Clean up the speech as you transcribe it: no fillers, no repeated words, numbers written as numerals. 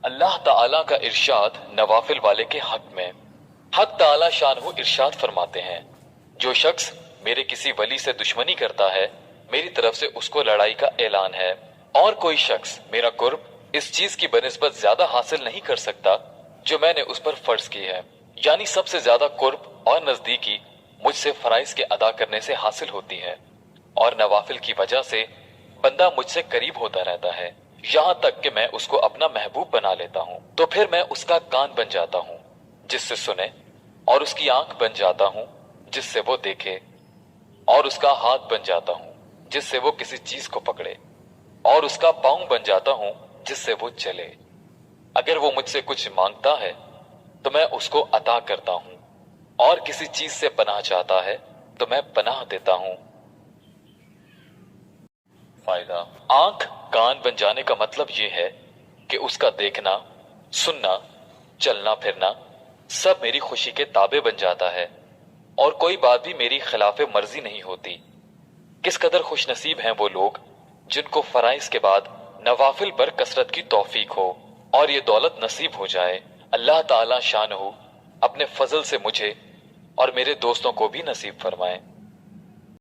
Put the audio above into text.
अल्लाह ताला का इरशाद नवाफिल वाले के हक में। हक ताला शानहू इरशाद फरमाते हैं, जो शख्स मेरे किसी वली से दुश्मनी करता है, मेरी तरफ से उसको लड़ाई का ऐलान है। और कोई शख्स मेरा कुर्ब इस चीज की बनिस्बत ज्यादा हासिल नहीं कर सकता जो मैंने उस पर फर्ज की है, यानी सबसे ज्यादा कुर्ब और नजदीकी मुझसे फराइज के अदा करने से हासिल होती है। और नवाफिल की वजह से बंदा मुझसे करीब होता रहता है, यहाँ तक कि मैं उसको अपना महबूब बना लेता हूँ। तो फिर मैं उसका कान बन जाता हूँ जिससे सुने, और उसकी आंख बन जाता हूँ जिससे वो देखे, और उसका हाथ बन जाता हूँ जिससे वो किसी चीज को पकड़े, और उसका पांव बन जाता हूँ जिससे वो चले। अगर वो मुझसे कुछ मांगता है तो मैं उसको अता करता हूँ, और किसी चीज से पनाह चाहता है तो मैं पनाह देता हूँ। फायदा, आंख कान बन जाने का मतलब ये है कि उसका देखना, सुनना, चलना फिरना सब मेरी खुशी के ताबे बन जाता है, और कोई बात भी मेरी खिलाफे मर्जी नहीं होती। किस कदर खुश नसीब हैं वो लोग जिनको फराइज के बाद नवाफिल पर कसरत की तौफीक हो और ये दौलत नसीब हो जाए। अल्लाह ताला शानहू अपने फजल से मुझे और मेरे दोस्तों को भी नसीब फरमाए।